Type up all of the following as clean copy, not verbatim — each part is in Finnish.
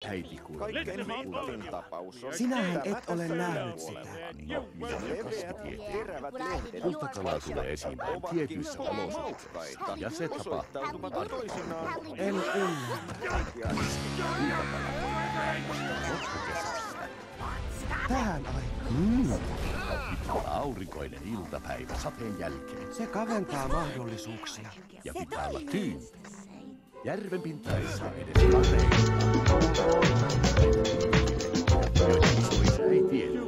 Äiti kuulee. Kaikkein hankalin tapaus on Sinähän et ole nähnyt sitä. No, minä olen kasvitieteen. Terävät lehdet Kultakalaa tulee esiin vain tietyissä olosuhteissa. Ja se tapahtuu toisinaan. En ymmärrä. Tähän aikaan. Aurinkoinen iltapäivä sateen jälkeen. Se kaventaa mahdollisuuksia. Ja pitää olla tyyntä. Järven pintaissa edes kareita. Joita isoisä ei tiedä.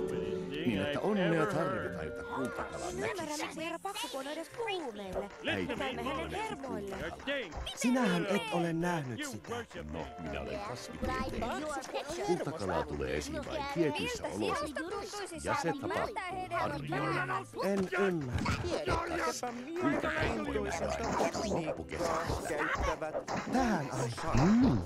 Niin että onnea tarvitaan, jotta kultakalan näkisi. Ymmärrä, miksi herra Paksuko on edes kuuluu meille. Äiti Käymme hänen kuulee hermoille. Sinähän et ole nähnyt sitä. No, minä olen kasvitieteen. Kultakalaa tulee esiin vain tietyissä olosuhteissa. Ja se tapahtuu harvoin. En ymmärrä. Kultakalaa voi nähdä ainoastaan loppukesästä. Tähän aikaan.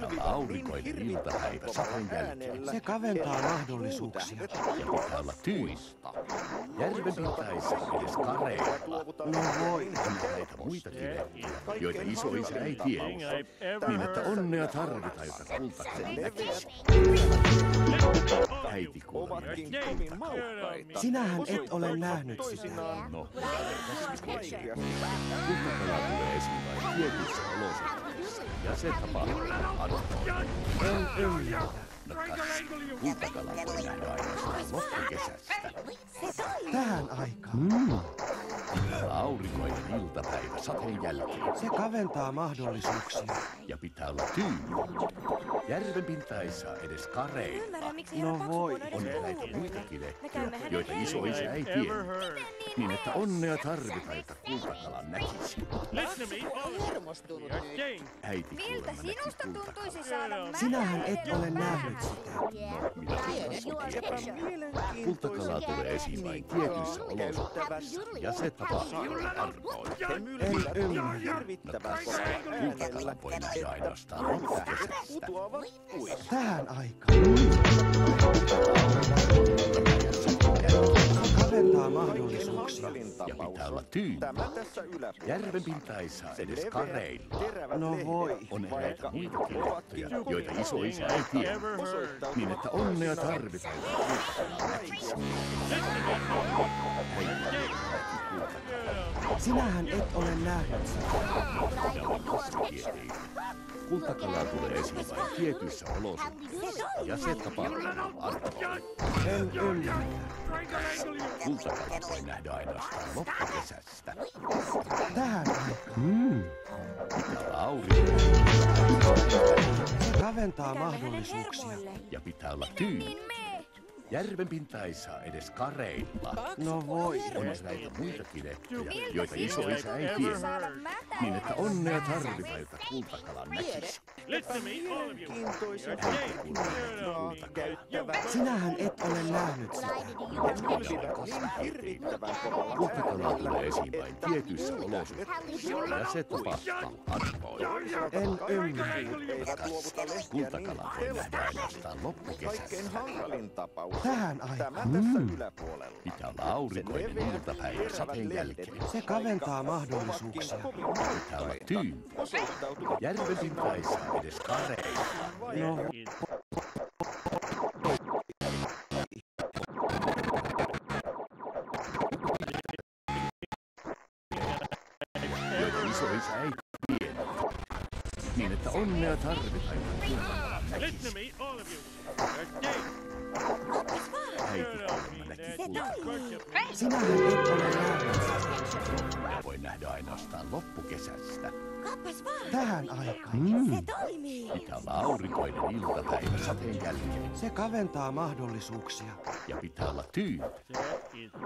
Pitää aurinkoinen iltapäivä sateen jälkeen. Se kaventaa mahdollisuuksia. Ja pitää olla tyistä. Järven pintaissa edes kareilla. No voi. On näitä muitakin lehtiä, joita isoisä ei tiedä. Niin että onnea tarvitaan, jotta kultakalan näkisi. Äiti kuulee. Sinähän et ole nähnyt sitä. No, minä olen kasvitieteen. Kultakalaa tulee esiin vain tietyissä olosuhteissa. Ja se tapahtuu harvoin. En ymmärrä. No kas, kultakala voi nähdä ainoastaan loppukesästä. Tähän aikaan. Aurinkoinen iltapäivä sateen jälkeen. Se kaventaa mahdollisuuksia. Ja pitää olla tyyntä. Järven pintaissa edes kareilla. Ymmärrä, miksi herra No Paksuko voi. on edes On kuuluu näitä meille. muitakin Me lehtiä, käymme hänen joita isoisä hermoille. ei tiedä. Niin että onnea tarvitaan, jotta kultakalan näkisi. Hermostunut nyt. Äiti Miltä kuulemma näki sinusta kultakalan. tuntuisi saada mätä Sinähän et hermoa ole nähnyt päähän? sitä. No, minä olen kasvitieteen. Kultakalaa tulee esiin vain tietyissä olosuhteissa. Ja se tapahtuu harvoin. En ymmärrä. No kas, kultakala voi nähdä ainoastaan loppukesästä. Tähän aikaan. Se kaventaa mahdollisuuksia. Ja pitää olla tyyntä. Tämä tässä yläpuolella. Järven pintaissa edes kareilla. No voi. On näitä muitakin lehtiä, joita isoisä ei tiedä. Niin että onnea tarvitaan, jotta kultakalan näkisi. Sinähän et ole nähnyt sitä. Minä olen kasvitieteen. Kultakalaa tulee esiin vain tietyissä olosuhteissa. Ja se tapahtuu harvoin. En ymmärrä. Kultakala voi nähdä ainoastaan loppukesästä. Tähän aikaan. Pitää olla aurinko. Se kaventaa Käymme hänen mahdollisuuksia. hermoille. Ja pitää olla tyyntä. Niin me. Järven pintaissa edes kareilla. No voi. On näitä muitakin lehtiä, Miltä joita sinusta isoisä ei tuntuisi tiedä. saada mätä Niin että hermoa onnea päähän? tarvitaan, jotta kultakalan näkisi. Kiintoisen käyttävät. Sinähän et ole nähnyt sitä. Hirvittävän kovalla Kultakalaa tulee esiin vain tietyissä olosuhteissa. Ja se tapahtuu harvoin. En ymmärrä. eivät luovuta lehtiä niin Kultakalaa voi nähdä ainoastaan loppukesästä. kaikkein hankalin tapaus. Tähän Tämä aikaan. tässä yläpuolella. Pitää olla aurinkoinen iltapäivä sateen jälkeen. Se kaventaa mahdollisuuksia. Pitää olla tyyntä. Osoittautuvat Järven pintaissa edes kareilla. No, joita isoisä ei tiedä. Niin että onnea tarvitaan, jotta kultakalan näkisi. Äiti kuulemma näki kultakalan. Sinähän et ole nähnyt sitä. Minä voin nähdä ainoastaan loppukesästä. Kappas vaan. Tähän aikaan. Se toimii. Pitää olla aurinkoinen iltapäivä sateen jälkeen. Se kaventaa mahdollisuuksia. Ja pitää olla tyyntä.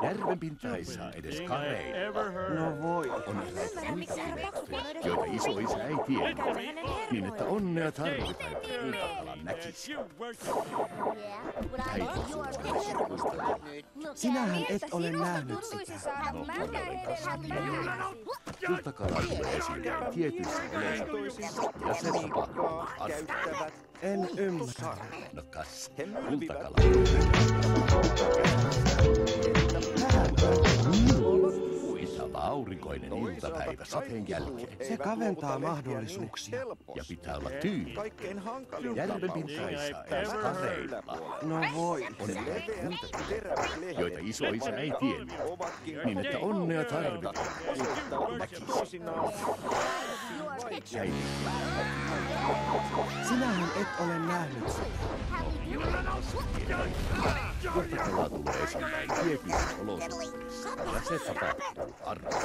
Järven pintaissa edes kareilla. No voi. On näitä Ymmärrä, miksi herra muitakin Paksuko on lehtiä, edes joita isoisä ei tiedä. Käymme hänen Niin että hermoille. onnea tarvitaan, jotta kultakalan näkisi. Äiti kuulemma kultakalan. Sinähän et ole nähnyt sitä. Saada No, mätä minä olen hermoa kasvitieteen. päähän. Kultakalaa tulee esiin vain tietyissä olosuhteissa. Ja se tapahtuu harvoin. käyttävät. En ymmärrä. No kas, He mylvivät. kultakala voi nähdä. Pitää Pitää olla aurinkoinen iltapäivä sateen jälkeen. Ei Se hyvät kaventaa luovuta mahdollisuuksia. lehtiä niin Ja pitää olla helposti. tyyni. Kaikkein hankalin Järvenpintaissa edes kareilla. No voi. On eräitä muitakin, terävät lehdet, joita isoisä ei tiennyt. ovatkin Niin että onnea tarvitaan. kuljettautuvat toisinaan. Äiti, Sinähän et ole nähnyt sitä. kohta kalaa tulee esiin tietyissä olosuhteissa. Ja se tapahtuu harvoin.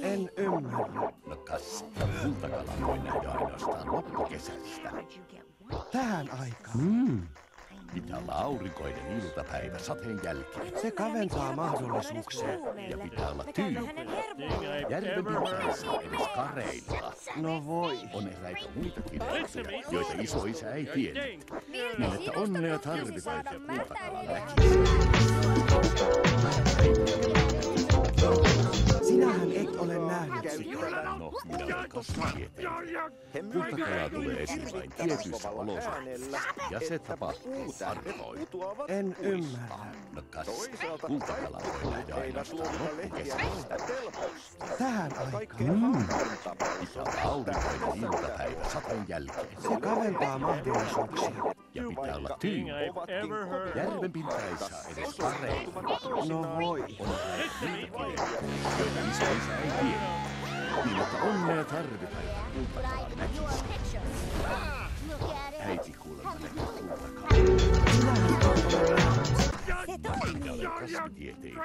En ymmärrä. No kas, kultakala voi nähdä ainoastaan loppukesästä. Tähän aikaan. Pitää olla aurinkoinen iltapäivä sateen jälkeen. Se kaventaa mahdollisuuksia. Ja pitää olla tyyni. Järvenpintaissa edes kareilla. No voi. On eräitä muitakin asioita, joita isoisä ei tiennyt. Niin että onnea tarvitaan ja kultakala näkisi. Sinähän et ole nähnyt sitä. No, minä olen kasvitieteilijä. Kultakalaa tulee esiin vain tietyissä olosuhteissa. Ja se tapahtuu harvoin. En ymmärrä. No kas, kultakala voi nähdä ainoastaan loppukesästä. Tähän aikaan. Pitää olla aurinkoinen iltapäivä sateen jälkeen. Se kaventaa mahdollisuuksia. Ja pitää olla tyyni. Järvenpintaissa edes kareilla. No voi. On eräitä muitakin, joita isoisä ei tiedä. Niin että onnea tarvitaan, että kultakala näkisi. Äiti kuulemma näkee kultakalaa. Sinähän et ole nähnyt sitä. Minä olen kasvitieteilijä.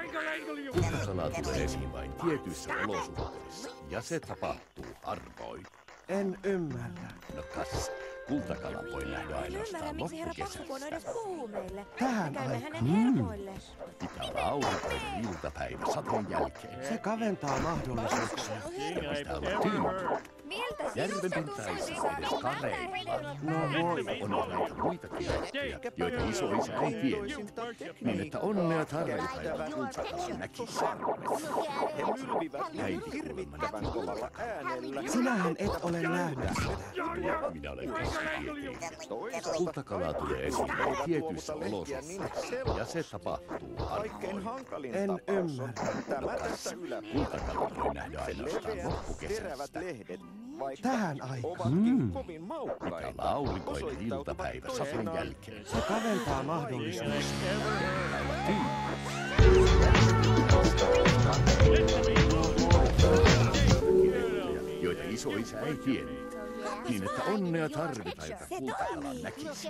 Kultakalaa tulee esiin vain tietyissä olosuhteissa. Ja se tapahtuu harvoin. En ymmärrä. No kas, kultakala voi nähdä En ymmärrä, ainoastaan miksi herra Paksukono edes loppukesästä. puhuu meille. Tähän Me käymme aikaan. hänen hermoille. Pitää olla aurinkoinen iltapäivä sateen jälkeen. Se kaventaa mahdollisuuksia. Ja pitää olla tyyni. Järvenpintaissa edes kareilla. No voi. On eräitä muitakin juttuja, joita isoisä ei tiennyt. Niin että onnea tarvitaan, että kultakala näkisi. He mylvivät Äiti kuulemma hirvittävän näki kovalla kultakalaa. äänellä. Sinähän et ole nähnyt sitä. Minä olen kasvitieteilijä. Toisaalta Kultakalaa tulee esiin vain tietyissä olosuhteissa. Ja se tapahtuu kaikkein harvoin. hankalin En tapaus on ymmärrä. tämä tässä yläpuolella. Kultakala voi nähdä ainoastaan Leveät, terävät loppukesästä. lehdet, vaikka Tähän aikaan. ovatkin kovin Pitää maukkaita, olla aurinkoinen osoittautuvat iltapäivä sateen toisinaan. jälkeen. Se kaventaa mahdollisuuksia. Pitää olla tyyni. Joita isoisä ei tiennyt. Niin että onnea tarvitaan, että kultakala näkisi.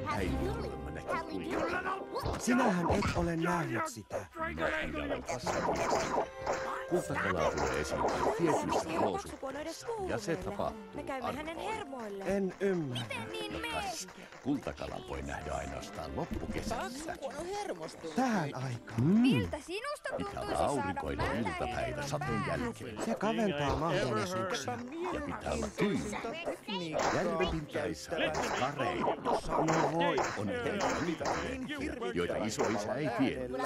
Äiti kuulemma näki kultakalaa. Sinähän et ole nähnyt sitä. Minä olen kasvatieteilijä. Kultakalaa tulee esiin vain tietyissä Miksi herra olosuhteissa. Paksukono edes puhuu Ja se meille? tapahtuu Me käymme hänen harvoin. hermoille. Niin En ymmärrä. Kas, kultakala voi nähdä ainoastaan loppukesästä. Tähän aikaan. Miltä sinusta Pitää tuntuisi olla saada aurinkoinen mältä iltapäivä herran sateen päähän? jälkeen. Se kaventaa mahdollisuuksia. Ja pitää olla tyyni. Järvenpintaissa edes kareilla. No voi. On eräitä muitakin lehtiä, joita isoisä ei tiennyt.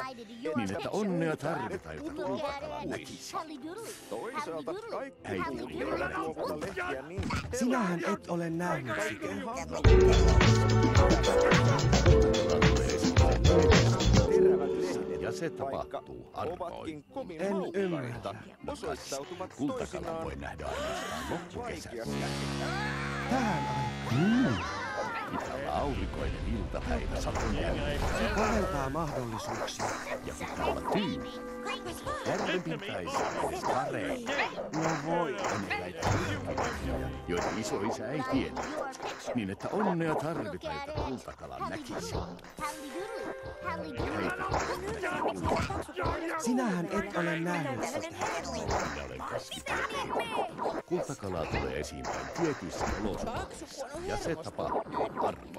Niin että onnea tarvitaan, että kultakala näkisi. Toisaalta kaikki Äiti kuulemma näki luovuta lehtiä niin Sinähän et ole nähnyt sitä. kaikkein hankalin Kultakala tulee esiin vain tietyissä terävät olosuhteissa. lehdet, Ja se vaikka tapahtuu harvoin. ovatkin kovin En maukkaita, ymmärrä. No kas, osoittautuvat kultakala toisinaan voi nähdä ainoastaan loppukesästä. Tähän aikaan. Pitää olla aurinkoinen iltapäivä sateen jälkeen. Se kaventaa mahdollisuuksia. Ja pitää olla tyyni. Järvenpintaissa edes kareilla. No voi. On eräitä muitakin, joita isoisä ei tiennyt. Niin että onnea tarvitaan, että kultakala näkisi. Sinähän et ole nähnyt sitä. Minä olen kasvitieteilijä. Kultakalaa tulee esiin vain tietyissä olosuhteissa. Ja se tapahtuu harvoin.